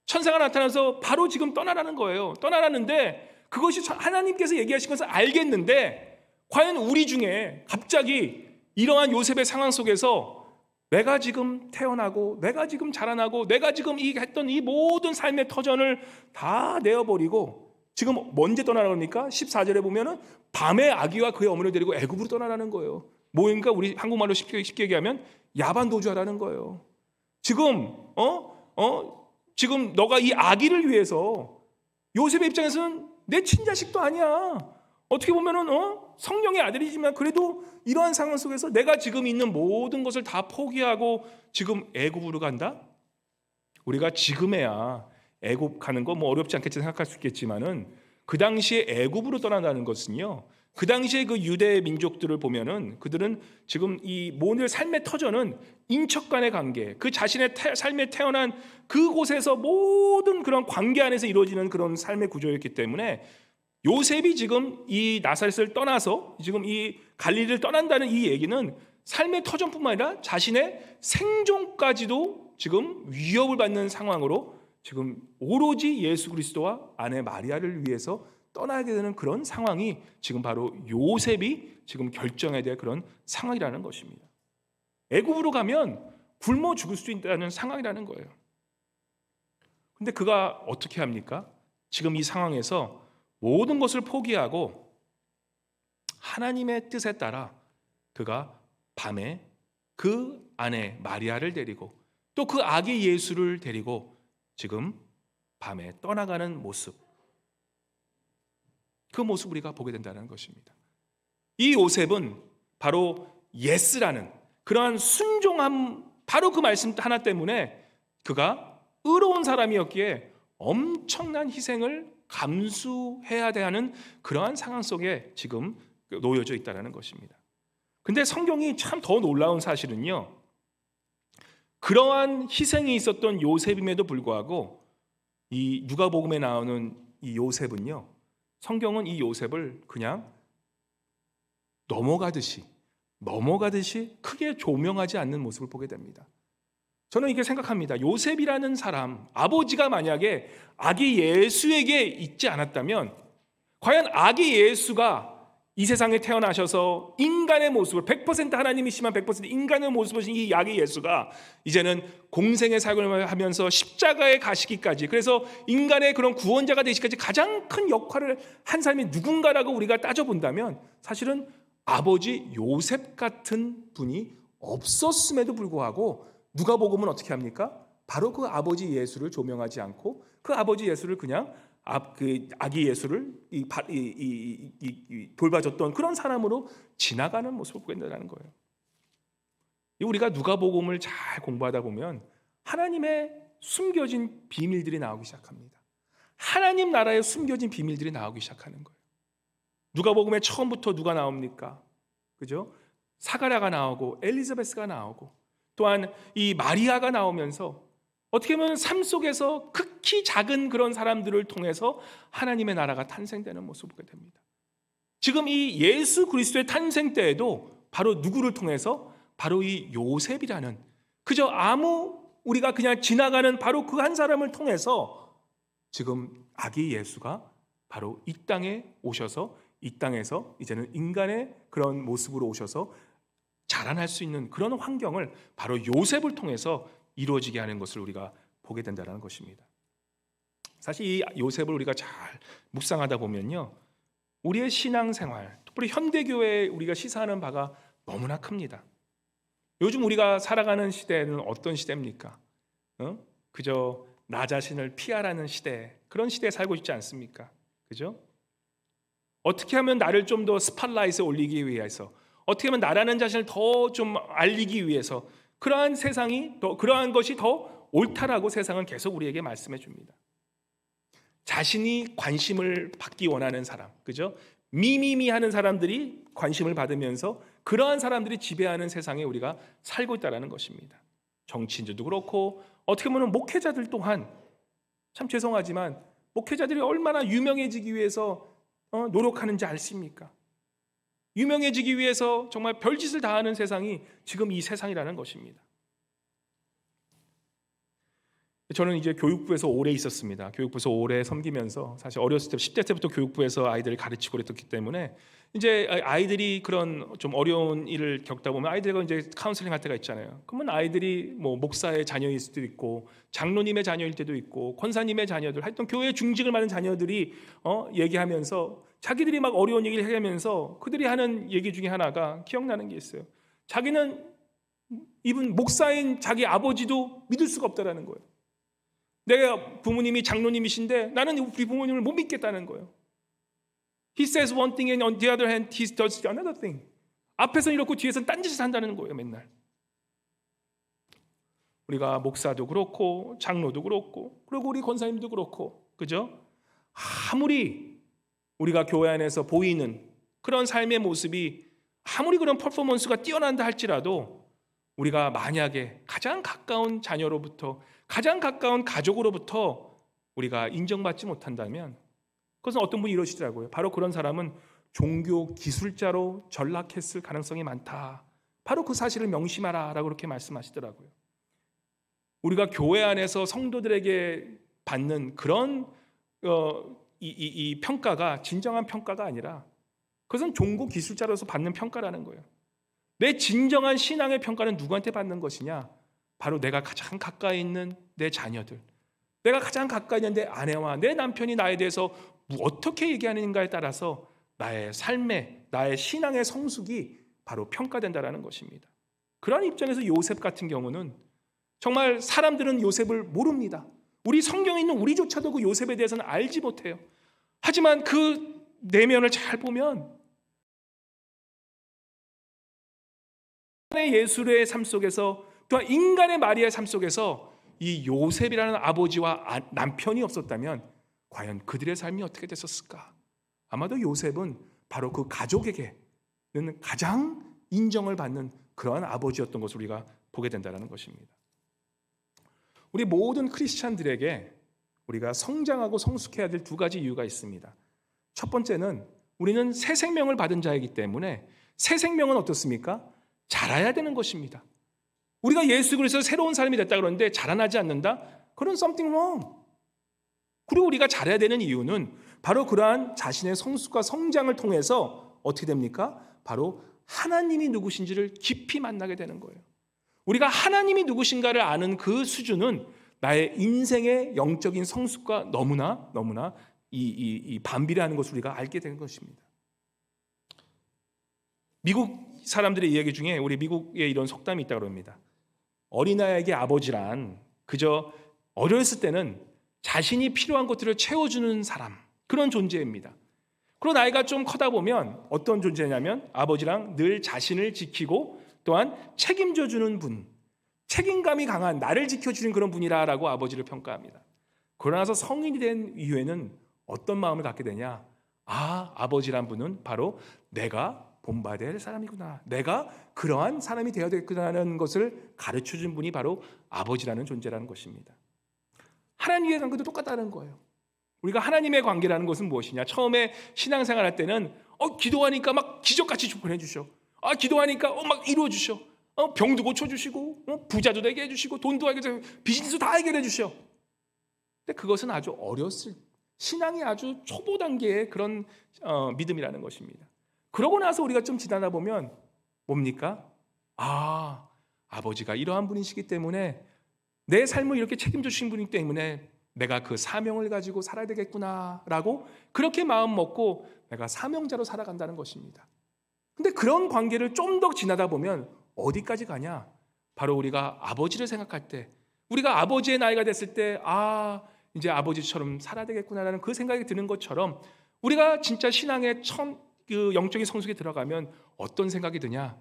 천사가 나타나서 바로 지금 떠나라는 거예요. 떠나라는데 그것이 하나님께서 얘기하신 것을 알겠는데 과연 우리 중에 갑자기 이러한 요셉의 상황 속에서 내가 지금 태어나고 내가 지금 자라나고 내가 지금 했던 이 모든 삶의 터전을 다 내어버리고 지금 언제 떠나라니까 14절에 보면은 밤에 아기와 그의 어머니를 데리고 애굽으로 떠나라는 거예요. 뭐인가 우리 한국말로 쉽게 얘기하면 야반도주하라는 거예요. 지금 지금 너가 이 아기를 위해서 요셉의 입장에서는 내 친자식도 아니야. 어떻게 보면은 성령의 아들이지만 그래도 이러한 상황 속에서 내가 지금 있는 모든 것을 다 포기하고 지금 애굽으로 간다? 우리가 지금에야 애굽 가는 거 뭐 어렵지 않겠지 생각할 수 있겠지만은 그 당시에 애굽으로 떠난다는 것은요. 그 당시에 그 유대 민족들을 보면은 그들은 지금 이 모든 삶의 터전은 인척 간의 관계, 그 자신의 삶에 태어난 그곳에서 모든 그런 관계 안에서 이루어지는 그런 삶의 구조였기 때문에 요셉이 지금 이 나사렛을 떠나서 지금 이 갈릴리를 떠난다는 이 얘기는 삶의 터전뿐만 아니라 자신의 생존까지도 지금 위협을 받는 상황으로 지금 오로지 예수 그리스도와 아내 마리아를 위해서 떠나게 되는 그런 상황이 지금 바로 요셉이 지금 결정해야 될 그런 상황이라는 것입니다. 애굽으로 가면 굶어 죽을 수 있다는 상황이라는 거예요. 근데 그가 어떻게 합니까? 지금 이 상황에서 모든 것을 포기하고 하나님의 뜻에 따라 그가 밤에 그 아내 마리아를 데리고 또 그 아기 예수를 데리고 지금 밤에 떠나가는 모습, 그 모습 우리가 보게 된다는 것입니다. 이 요셉은 바로 예스라는 그러한 순종함, 바로 그 말씀 하나 때문에 그가 의로운 사람이었기에 엄청난 희생을 감수해야 하는 그러한 상황 속에 지금 놓여져 있다는 것입니다. 근데 성경이 참 더 놀라운 사실은요, 그러한 희생이 있었던 요셉임에도 불구하고 이 누가복음에 나오는 이 요셉은요, 성경은 이 요셉을 그냥 넘어가듯이 크게 조명하지 않는 모습을 보게 됩니다. 저는 이렇게 생각합니다. 요셉이라는 사람, 아버지가 만약에 아기 예수에게 있지 않았다면 과연 아기 예수가 이 세상에 태어나셔서 인간의 모습을 100% 하나님이시지만 100% 인간의 모습을 신 이 아기 예수가 이제는 공생의 삶을 하면서 십자가에 가시기까지, 그래서 인간의 그런 구원자가 되시기까지 가장 큰 역할을 한 사람이 누군가라고 우리가 따져본다면 사실은 아버지 요셉 같은 분이 없었음에도 불구하고 누가복음은 어떻게 합니까? 바로 그 아버지 예수를 조명하지 않고 그 아버지 예수를 그냥 그 아기 예수를 돌봐줬던 그런 사람으로 지나가는 모습을 보게 된다는 거예요. 우리가 누가복음을 잘 공부하다 보면 하나님의 숨겨진 비밀들이 나오기 시작합니다. 하나님 나라의 숨겨진 비밀들이 나오기 시작하는 거예요. 누가복음에 처음부터 누가 나옵니까? 그죠? 사가랴가 나오고 엘리자베스가 나오고 또한 이 마리아가 나오면서 어떻게 보면 삶 속에서 극히 작은 그런 사람들을 통해서 하나님의 나라가 탄생되는 모습을 보게 됩니다. 지금 이 예수 그리스도의 탄생 때에도 바로 누구를 통해서? 바로 이 요셉이라는 그저 우리가 그냥 지나가는 바로 그 한 사람을 통해서 지금 아기 예수가 바로 이 땅에 오셔서 이 땅에서 이제는 인간의 그런 모습으로 오셔서 자라날 수 있는 그런 환경을 바로 요셉을 통해서 이루어지게 하는 것을 우리가 보게 된다는 것입니다. 사실 이 요셉을 우리가 잘 묵상하다 보면요, 우리의 신앙생활, 특별히 현대교회에 우리가 시사하는 바가 너무나 큽니다. 요즘 우리가 살아가는 시대는 어떤 시대입니까? 그저 나 자신을 피하라는 시대, 그런 시대에 살고 있지 않습니까? 그죠? 어떻게 하면 나를 좀 더 스팟라이트에 올리기 위해서, 어떻게 하면 나라는 자신을 더 좀 알리기 위해서 그러한 세상이 더 그러한 것이 더 옳다라고 세상은 계속 우리에게 말씀해 줍니다. 자신이 관심을 받기 원하는 사람, 그죠? 미미미 하는 사람들이 관심을 받으면서 그러한 사람들이 지배하는 세상에 우리가 살고 있다는 것입니다. 정치인들도 그렇고 어떻게 보면 목회자들 또한 참 죄송하지만 목회자들이 얼마나 유명해지기 위해서 노력하는지 아십니까? 유명해지기 위해서 정말 별짓을 다 하는 세상이 지금 이 세상이라는 것입니다. 저는 이제 교육부에서 오래 있었습니다. 교육부에서 오래 섬기면서 사실 어렸을 때 10대 때부터 교육부에서 아이들을 가르치고 그랬기 때문에 이제 아이들이 그런 좀 어려운 일을 겪다 보면 아이들과 이제 카운슬링 할 때가 있잖아요. 그러면 아이들이 뭐 목사의 자녀일 수도 있고 장로님의 자녀일 때도 있고 권사님의 자녀들, 하여튼 교회 중직을 맡은 자녀들이 얘기하면서 자기들이 막 어려운 얘기를 해가면서 그들이 하는 얘기 중에 하나가 기억나는 게 있어요. 자기는 이분 목사인 자기 아버지도 믿을 수가 없다라는 거예요. 내가 부모님이 장로님이신데 나는 우리 부모님을 못 믿겠다는 거예요. He says one thing and on the other hand he does another thing. 앞에서는 이렇고 뒤에서는 딴짓을 한다는 거예요, 맨날. 우리가 목사도 그렇고 장로도 그렇고 그리고 우리 권사님도 그렇고, 그죠? 아무리 우리가 교회 안에서 보이는 그런 삶의 모습이 아무리 그런 퍼포먼스가 뛰어난다 할지라도 우리가 만약에 가장 가까운 자녀로부터 가장 가까운 가족으로부터 우리가 인정받지 못한다면 그것은 어떤 분이 이러시더라고요. 바로 그런 사람은 종교 기술자로 전락했을 가능성이 많다. 바로 그 사실을 명심하라 라고 그렇게 말씀하시더라고요. 우리가 교회 안에서 성도들에게 받는 그런 이 평가가 진정한 평가가 아니라 그것은 종교 기술자로서 받는 평가라는 거예요. 내 진정한 신앙의 평가는 누구한테 받는 것이냐? 바로 내가 가장 가까이 있는 내 자녀들, 내가 가장 가까이 있는 내 아내와 내 남편이 나에 대해서 어떻게 얘기하는가에 따라서 나의 삶의, 나의 신앙의 성숙이 바로 평가된다는 것입니다. 그런 입장에서 요셉 같은 경우는 정말 사람들은 요셉을 모릅니다. 우리 성경에 있는 우리조차도 그 요셉에 대해서는 알지 못해요. 하지만 그 내면을 잘 보면 인간의 예수의 삶 속에서 또한 인간의 마리아의 삶 속에서 이 요셉이라는 아버지와 남편이 없었다면 과연 그들의 삶이 어떻게 됐었을까? 아마도 요셉은 바로 그 가족에게는 가장 인정을 받는 그러한 아버지였던 것을 우리가 보게 된다는 것입니다. 우리 모든 크리스찬들에게 우리가 성장하고 성숙해야 될 두 가지 이유가 있습니다. 첫 번째는 우리는 새 생명을 받은 자이기 때문에 새 생명은 어떻습니까? 자라야 되는 것입니다. 우리가 예수 그리스도의 새로운 삶이 됐다 그러는데 자라나지 않는다? 그런 something wrong. 그리고 우리가 자라야 되는 이유는 바로 그러한 자신의 성숙과 성장을 통해서 어떻게 됩니까? 바로 하나님이 누구신지를 깊이 만나게 되는 거예요. 우리가 하나님이 누구신가를 아는 그 수준은 나의 인생의 영적인 성숙과 너무나 이 반비례하는 것을 우리가 알게 되는 것입니다. 미국 사람들의 이야기 중에 우리 미국에 이런 속담이 있다고 합니다. 어린아이에게 아버지란 그저 어렸을 때는 자신이 필요한 것들을 채워주는 사람, 그런 존재입니다. 그런 아이가 좀 커다 보면 어떤 존재냐면 아버지랑 늘 자신을 지키고 또한 책임져주는 분, 책임감이 강한 나를 지켜주는 그런 분이라고 아버지를 평가합니다. 그러나서 성인이 된 이후에는 어떤 마음을 갖게 되냐? 아버지란 분은 바로 내가 본받아야 할 사람이구나, 내가 그러한 사람이 되어야 되겠구나라는 것을 가르쳐준 분이 바로 아버지라는 존재라는 것입니다. 하나님과의 관계도 똑같다는 거예요. 우리가 하나님의 관계라는 것은 무엇이냐? 처음에 신앙생활 할 때는 기도하니까 막 기적같이 보내주셔. 기도하니까 막 이루어주셔. 병도 고쳐주시고 부자도 되게 해주시고 돈도 하게 비즈니스 다 해결해 주셔. 근데 그것은 아주 어렸을 신앙이 아주 초보 단계의 그런 믿음이라는 것입니다. 그러고 나서 우리가 좀 지나다 보면 뭡니까? 아버지가 이러한 분이시기 때문에 내 삶을 이렇게 책임져 주신 분이기 때문에 내가 그 사명을 가지고 살아야 되겠구나라고 그렇게 마음 먹고 내가 사명자로 살아간다는 것입니다. 근데 그런 관계를 좀 더 지나다 보면 어디까지 가냐? 바로 우리가 아버지를 생각할 때, 우리가 아버지의 나이가 됐을 때 이제 아버지처럼 살아야 되겠구나라는 그 생각이 드는 것처럼 우리가 진짜 신앙의 그 영적인 성숙에 들어가면 어떤 생각이 드냐?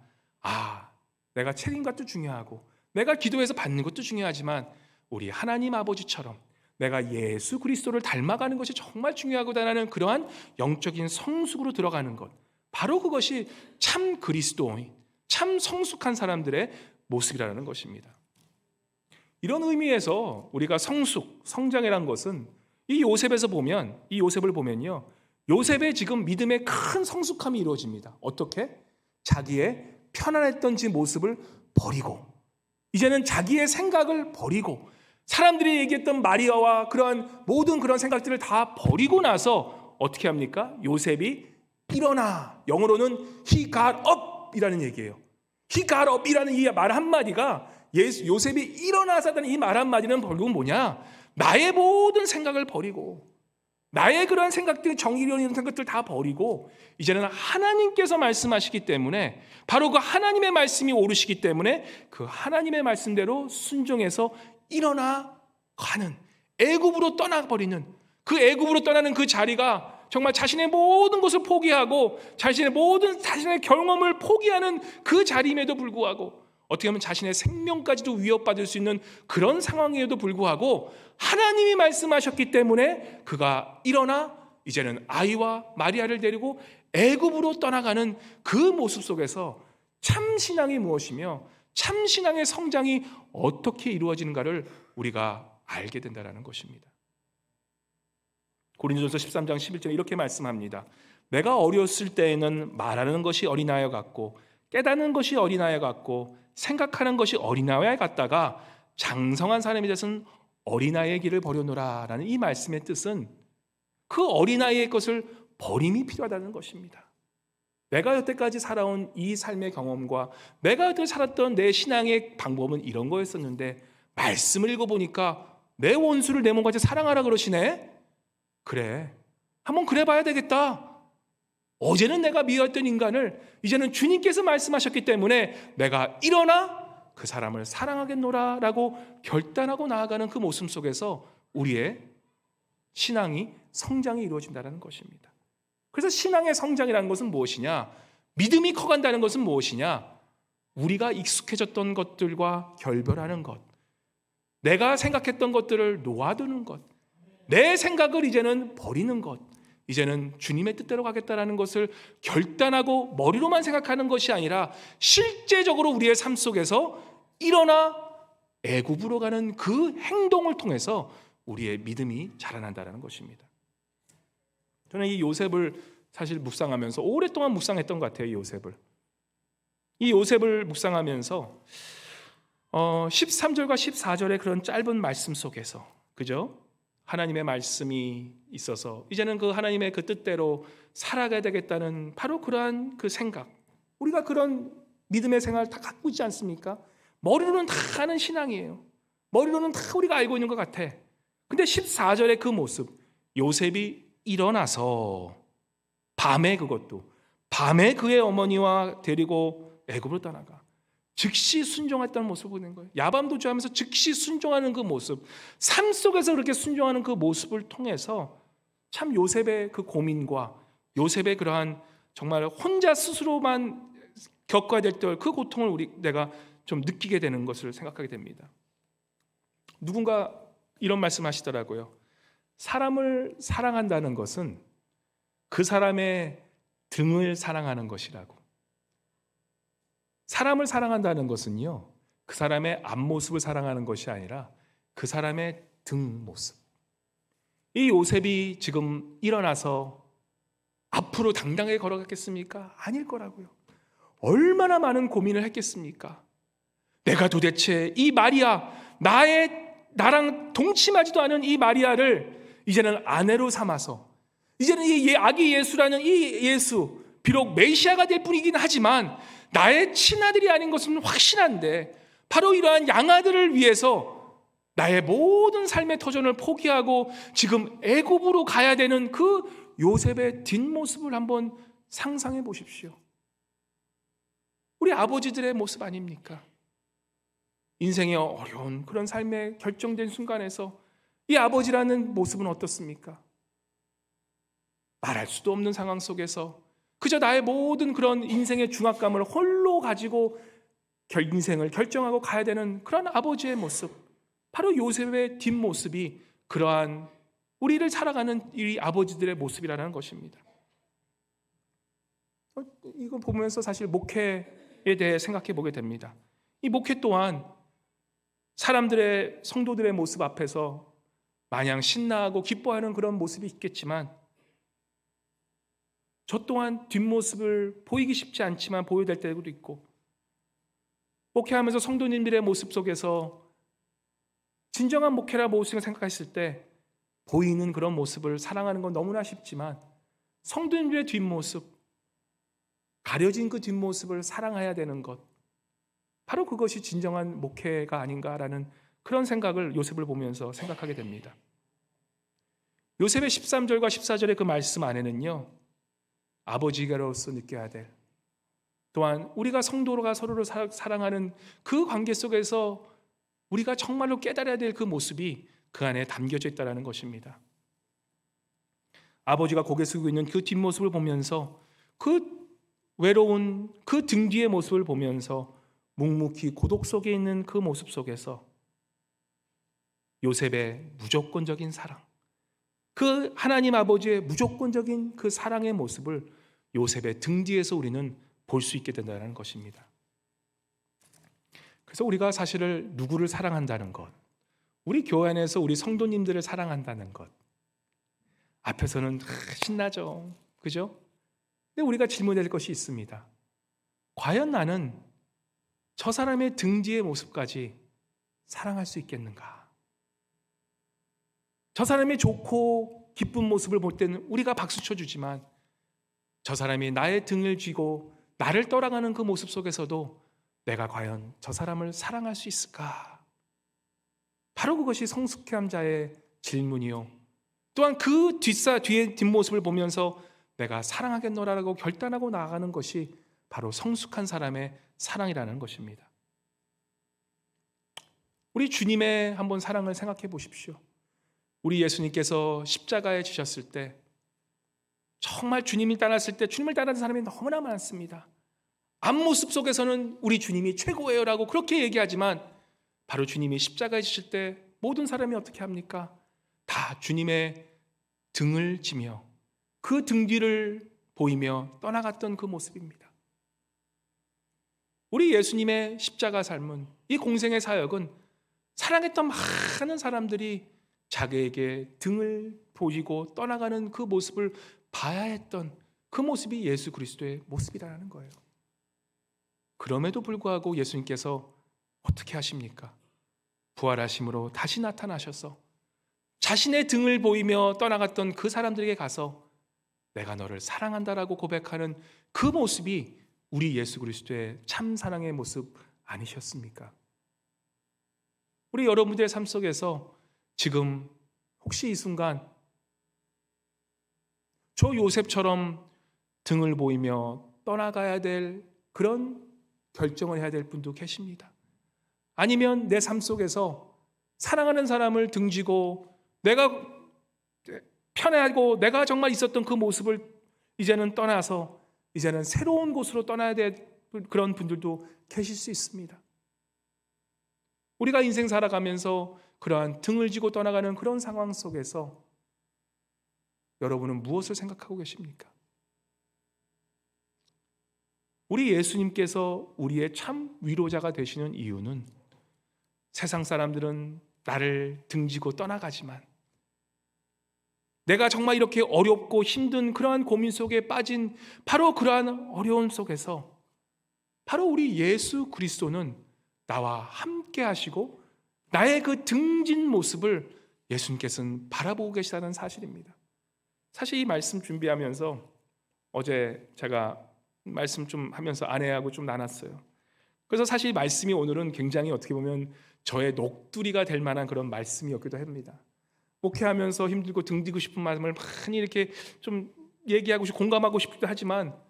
내가 책임 것도 중요하고 내가 기도해서 받는 것도 중요하지만 우리 하나님 아버지처럼 내가 예수 그리스도를 닮아가는 것이 정말 중요하다는 그러한 영적인 성숙으로 들어가는 것, 바로 그것이 참 그리스도인, 참 성숙한 사람들의 모습이라는 것입니다. 이런 의미에서 우리가 성숙, 성장이라는 것은 이 요셉을 보면요, 요셉의 지금 믿음의 큰 성숙함이 이루어집니다. 어떻게? 자기의 편안했던 모습을 버리고, 이제는 자기의 생각을 버리고, 사람들이 얘기했던 마리아와 그러한 모든 그런 생각들을 다 버리고 나서 어떻게 합니까? 요셉이 일어나, 영어로는 he got up 이라는 얘기예요. he got up 이라는 이 말 한마디가, 요셉이 일어나서다는 이 말 한마디는 결국은 뭐냐? 나의 모든 생각을 버리고, 나의 그러한 생각들, 정의로운 이런 생각들 다 버리고, 이제는 하나님께서 말씀하시기 때문에, 바로 그 하나님의 말씀이 오르시기 때문에 그 하나님의 말씀대로 순종해서 일어나 가는, 애굽으로 떠나버리는, 그 애굽으로 떠나는 그 자리가 정말 자신의 모든 것을 포기하고 자신의 경험을 포기하는 그 자리임에도 불구하고, 어떻게 보면 자신의 생명까지도 위협받을 수 있는 그런 상황에도 불구하고 하나님이 말씀하셨기 때문에 그가 일어나 이제는 아이와 마리아를 데리고 애굽으로 떠나가는 그 모습 속에서 참 신앙이 무엇이며 참 신앙의 성장이 어떻게 이루어지는가를 우리가 알게 된다는 것입니다. 고린도전서 13장 11절에 이렇게 말씀합니다. 내가 어렸을 때에는 말하는 것이 어린아이 같고 깨닫는 것이 어린아이 같고 생각하는 것이 어린아이 같다가 장성한 사람이 되서는 어린아이의 길을 버려놓으라 라는 이 말씀의 뜻은 그 어린아이의 것을 버림이 필요하다는 것입니다. 내가 여태까지 살아온 이 삶의 경험과 내가 여태까지 살았던 내 신앙의 방법은 이런 거였었는데 말씀을 읽어보니까 내 원수를 내 몸같이 사랑하라 그러시네. 그래, 한번 그래 봐야 되겠다. 어제는 내가 미워했던 인간을 이제는 주님께서 말씀하셨기 때문에 내가 일어나 그 사람을 사랑하겠노라 라고 결단하고 나아가는 그 모습 속에서 우리의 신앙이 성장이 이루어진다는 것입니다. 그래서 신앙의 성장이라는 것은 무엇이냐? 믿음이 커간다는 것은 무엇이냐? 우리가 익숙해졌던 것들과 결별하는 것, 내가 생각했던 것들을 놓아두는 것, 내 생각을 이제는 버리는 것, 이제는 주님의 뜻대로 가겠다라는 것을 결단하고 머리로만 생각하는 것이 아니라 실제적으로 우리의 삶 속에서 일어나 애굽으로 가는 그 행동을 통해서 우리의 믿음이 자라난다는 것입니다. 저는 이 요셉을 사실 묵상하면서 오랫동안 묵상했던 것 같아요. 이 요셉을 묵상하면서 13절과 14절의 그런 짧은 말씀 속에서, 그죠? 하나님의 말씀이 있어서 이제는 그 하나님의 그 뜻대로 살아가야 되겠다는 바로 그러한 그 생각, 우리가 그런 믿음의 생활을 다 갖고 있지 않습니까? 머리로는 다 아는 신앙이에요. 머리로는 다 우리가 알고 있는 것 같아. 근데 14절의 그 모습, 요셉이 일어나서 밤에 그의 어머니와 데리고 애굽으로 떠나가 즉시 순종했다는 모습을 보는 거예요. 야밤도주하면서 즉시 순종하는 그 모습, 삶 속에서 그렇게 순종하는 그 모습을 통해서 참 요셉의 그 고민과 요셉의 그러한 정말 혼자 스스로만 겪어야 될 그 고통을 내가 좀 느끼게 되는 것을 생각하게 됩니다. 누군가 이런 말씀하시더라고요. 사람을 사랑한다는 것은 그 사람의 등을 사랑하는 것이라고. 사람을 사랑한다는 것은요, 그 사람의 앞모습을 사랑하는 것이 아니라 그 사람의 등 모습. 이 요셉이 지금 일어나서 앞으로 당당하게 걸어갔겠습니까? 아닐 거라고요. 얼마나 많은 고민을 했겠습니까? 내가 도대체 이 마리아, 나랑 동침하지도 않은 이 마리아를 이제는 아내로 삼아서, 이제는 이 아기 예수라는 이 예수, 비록 메시아가 될 뿐이긴 하지만 나의 친아들이 아닌 것은 확신한데, 바로 이러한 양아들을 위해서 나의 모든 삶의 터전을 포기하고 지금 애굽으로 가야 되는 그 요셉의 뒷모습을 한번 상상해 보십시오. 우리 아버지들의 모습 아닙니까? 인생의 어려운 그런 삶의 결정된 순간에서 이 아버지라는 모습은 어떻습니까? 말할 수도 없는 상황 속에서 그저 나의 모든 그런 인생의 중압감을 홀로 가지고 인생을 결정하고 가야 되는 그런 아버지의 모습, 바로 요셉의 뒷모습이 그러한 우리를 살아가는 이 아버지들의 모습이라는 것입니다. 이거 보면서 사실 목회에 대해 생각해 보게 됩니다. 이 목회 또한 사람들의, 성도들의 모습 앞에서 마냥 신나하고 기뻐하는 그런 모습이 있겠지만, 저 또한 뒷모습을 보이기 쉽지 않지만 보여야 될 때도 있고, 목회하면서 성도님들의 모습 속에서 진정한 목회라 무엇인가 생각했을 때 보이는 그런 모습을 사랑하는 건 너무나 쉽지만, 성도님들의 뒷모습, 가려진 그 뒷모습을 사랑해야 되는 것, 바로 그것이 진정한 목회가 아닌가라는 그런 생각을 요셉을 보면서 생각하게 됩니다. 요셉의 13절과 14절의 그 말씀 안에는요, 아버지가로서 느껴야 될, 또한 우리가 성도가 서로를 사랑하는 그 관계 속에서 우리가 정말로 깨달아야 될 그 모습이 그 안에 담겨져 있다는 것입니다. 아버지가 고개 숙이고 있는 그 뒷모습을 보면서, 그 외로운 그 등 뒤의 모습을 보면서 묵묵히 고독 속에 있는 그 모습 속에서 요셉의 무조건적인 사랑, 그 하나님 아버지의 무조건적인 그 사랑의 모습을 요셉의 등 뒤에서 우리는 볼 수 있게 된다는 것입니다. 그래서 우리가 사실을 누구를 사랑한다는 것, 우리 교회 안에서 우리 성도님들을 사랑한다는 것, 앞에서는 신나죠, 그죠? 근데 우리가 질문할 것이 있습니다. 과연 나는 저 사람의 등 뒤의 모습까지 사랑할 수 있겠는가? 저 사람의 좋고 기쁜 모습을 볼 때는 우리가 박수 쳐주지만, 저 사람이 나의 등을 쥐고 나를 떠나가는 그 모습 속에서도 내가 과연 저 사람을 사랑할 수 있을까? 바로 그것이 성숙한 자의 질문이요, 또한 그 뒤의 뒷모습을 보면서 내가 사랑하겠노라고 결단하고 나아가는 것이 바로 성숙한 사람의 사랑이라는 것입니다. 우리 주님의 한번 사랑을 생각해 보십시오. 우리 예수님께서 십자가에 지셨을 때, 정말 주님이 따랐을 때 주님을 따르는 사람이 너무나 많습니다. 앞모습 속에서는 우리 주님이 최고예요 라고 그렇게 얘기하지만, 바로 주님이 십자가에 지실 때 모든 사람이 어떻게 합니까? 다 주님의 등을 지며 그 등 뒤를 보이며 떠나갔던 그 모습입니다. 우리 예수님의 십자가 삶은, 이 공생의 사역은 사랑했던 많은 사람들이 자기에게 등을 보이고 떠나가는 그 모습을 봐야 했던 그 모습이 예수 그리스도의 모습이라는 거예요. 그럼에도 불구하고 예수님께서 어떻게 하십니까? 부활하심으로 다시 나타나셔서 자신의 등을 보이며 떠나갔던 그 사람들에게 가서 내가 너를 사랑한다라고 고백하는 그 모습이 우리 예수 그리스도의 참 사랑의 모습 아니셨습니까? 우리 여러분들의 삶 속에서 지금 혹시 이 순간 저 요셉처럼 등을 보이며 떠나가야 될 그런 결정을 해야 될 분도 계십니다. 아니면 내 삶 속에서 사랑하는 사람을 등지고 내가 편애하고 내가 정말 있었던 그 모습을 이제는 떠나서 이제는 새로운 곳으로 떠나야 될 그런 분들도 계실 수 있습니다. 우리가 인생 살아가면서 그러한 등을 지고 떠나가는 그런 상황 속에서 여러분은 무엇을 생각하고 계십니까? 우리 예수님께서 우리의 참 위로자가 되시는 이유는, 세상 사람들은 나를 등지고 떠나가지만 내가 정말 이렇게 어렵고 힘든 그러한 고민 속에 빠진 바로 그러한 어려움 속에서 바로 우리 예수 그리스도는 나와 함께 하시고 나의 그 등진 모습을 예수님께서는 바라보고 계시다는 사실입니다. 사실 이 말씀 준비하면서 어제 제가 말씀 좀 하면서 아내하고 좀 나눴어요. 그래서 사실 말씀이 오늘은 굉장히 어떻게 보면 저의 녹두리가 될 만한 그런 말씀이었기도 합니다. 목회하면서 힘들고 등지고 싶은 마음을 많이 이렇게 좀 얘기하고 싶고 공감하고 싶기도 하지만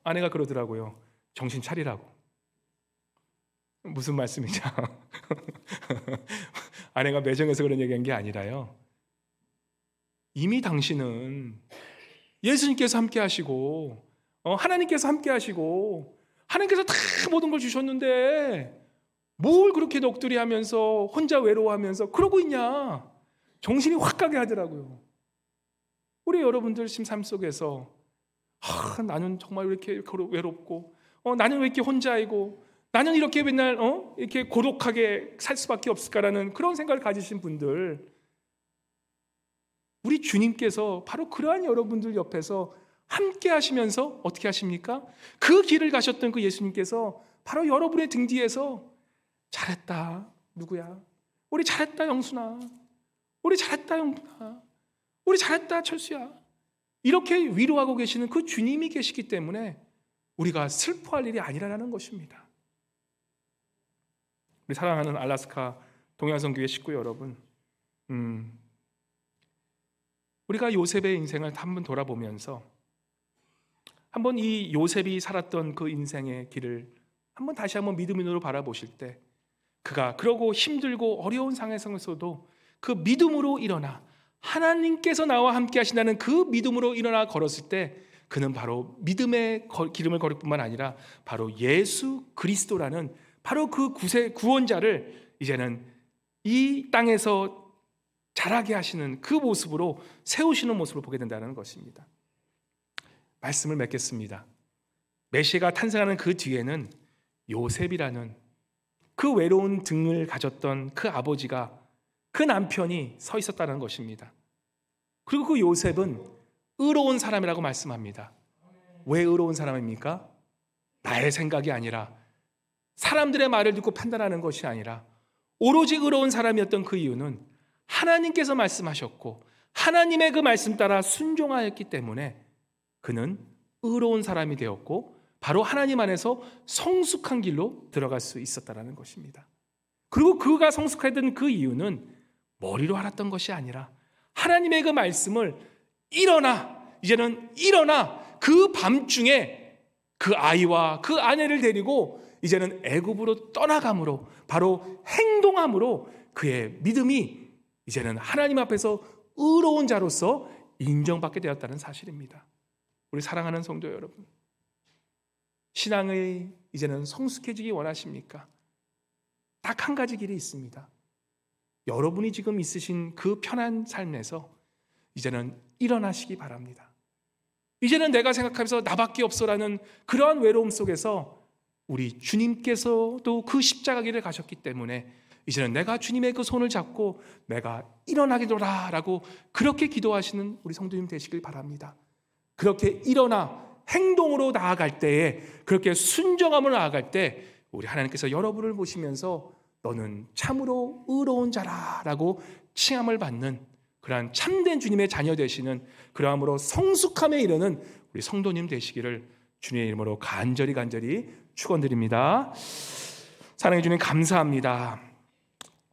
아내가 그러더라고요. 정신 차리라고. 무슨 말씀이죠? 아내가 매정해서 그런 얘기한 게 아니라요, 이미 당신은 예수님께서 함께 하시고 하나님께서 함께 하시고 하나님께서 다 모든 걸 주셨는데 뭘 그렇게 넋두리 하면서 혼자 외로워하면서 그러고 있냐. 정신이 확 가게 하더라고요. 우리 여러분들 삶 속에서 나는 정말 왜 이렇게 외롭고 나는 왜 이렇게 혼자이고 나는 이렇게 맨날 이렇게 고독하게 살 수밖에 없을까라는 그런 생각을 가지신 분들, 우리 주님께서 바로 그러한 여러분들 옆에서 함께 하시면서 어떻게 하십니까? 그 길을 가셨던 그 예수님께서 바로 여러분의 등 뒤에서 잘했다 누구야, 우리 잘했다 영순아, 우리 잘했다 영순아, 우리 잘했다 철수야, 이렇게 위로하고 계시는 그 주님이 계시기 때문에 우리가 슬퍼할 일이 아니라는 것입니다. 우리 사랑하는 알라스카 동양성교회 식구 여러분, 우리가 요셉의 인생을 한번 돌아보면서 한번 이 요셉이 살았던 그 인생의 길을 한번 다시 한번 믿음으로 바라보실 때, 그가 그러고 힘들고 어려운 상황에서도 그 믿음으로 일어나 하나님께서 나와 함께 하신다는 그 믿음으로 일어나 걸었을 때, 그는 바로 믿음의 기름을 걸을 뿐만 아니라 바로 예수 그리스도라는 바로 그 구원자를 이제는 이 땅에서 자라게 하시는 그 모습으로 세우시는 모습을 보게 된다는 것입니다. 말씀을 맺겠습니다. 메시아가 탄생하는 그 뒤에는 요셉이라는 그 외로운 등을 가졌던 그 아버지가, 그 남편이 서 있었다는 것입니다. 그리고 그 요셉은 의로운 사람이라고 말씀합니다. 왜 의로운 사람입니까? 나의 생각이 아니라, 사람들의 말을 듣고 판단하는 것이 아니라 오로지 의로운 사람이었던 그 이유는 하나님께서 말씀하셨고 하나님의 그 말씀 따라 순종하였기 때문에 그는 의로운 사람이 되었고 바로 하나님 안에서 성숙한 길로 들어갈 수 있었다는 것입니다. 그리고 그가 성숙했던 그 이유는 머리로 알았던 것이 아니라 하나님의 그 말씀을 이제는 일어나 그 밤중에 그 아이와 그 아내를 데리고 이제는 애굽으로 떠나감으로, 바로 행동함으로 그의 믿음이 이제는 하나님 앞에서 의로운 자로서 인정받게 되었다는 사실입니다. 우리 사랑하는 성도 여러분, 신앙의 이제는 성숙해지기 원하십니까? 딱 한 가지 길이 있습니다. 여러분이 지금 있으신 그 편한 삶에서 이제는 일어나시기 바랍니다. 이제는 내가 생각하면서 나밖에 없어라는 그러한 외로움 속에서 우리 주님께서도 그 십자가 길을 가셨기 때문에 이제는 내가 주님의 그 손을 잡고 내가 일어나기로라 라고 그렇게 기도하시는 우리 성도님 되시길 바랍니다. 그렇게 일어나 행동으로 나아갈 때에, 그렇게 순종함으로 나아갈 때 우리 하나님께서 여러분을 보시면서 너는 참으로 의로운 자라 라고 칭함을 받는 그러한 참된 주님의 자녀 되시는, 그러함으로 성숙함에 이르는 우리 성도님 되시기를 주님의 이름으로 간절히 축원드립니다. 사랑해 주님 감사합니다.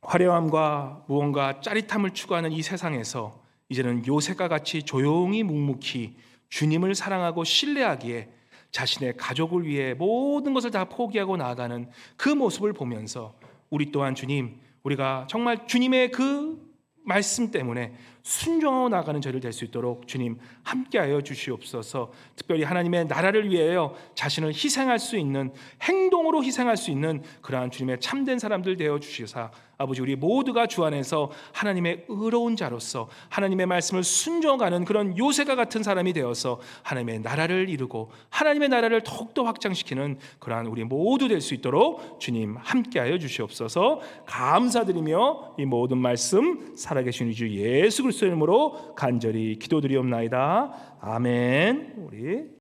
화려함과 무언가 짜릿함을 추구하는 이 세상에서 이제는 요셉과 같이 조용히 묵묵히 주님을 사랑하고 신뢰하기에 자신의 가족을 위해 모든 것을 다 포기하고 나아가는 그 모습을 보면서 우리 또한 주님, 우리가 정말 주님의 그 말씀 때문에 순종하고 나가는 저희를 될 수 있도록 주님 함께하여 주시옵소서. 특별히 하나님의 나라를 위하여 자신을 희생할 수 있는, 행동으로 희생할 수 있는 그러한 주님의 참된 사람들 되어 주시사 아버지, 우리 모두가 주 안에서 하나님의 의로운 자로서 하나님의 말씀을 순종하는 그런 요셉과 같은 사람이 되어서 하나님의 나라를 이루고 하나님의 나라를 더욱더 확장시키는 그러한 우리 모두 될 수 있도록 주님 함께하여 주시옵소서. 감사드리며 이 모든 말씀 살아계신 우리 주 예수 그리스도의 이름으로 간절히 기도드리옵나이다. 아멘. 우리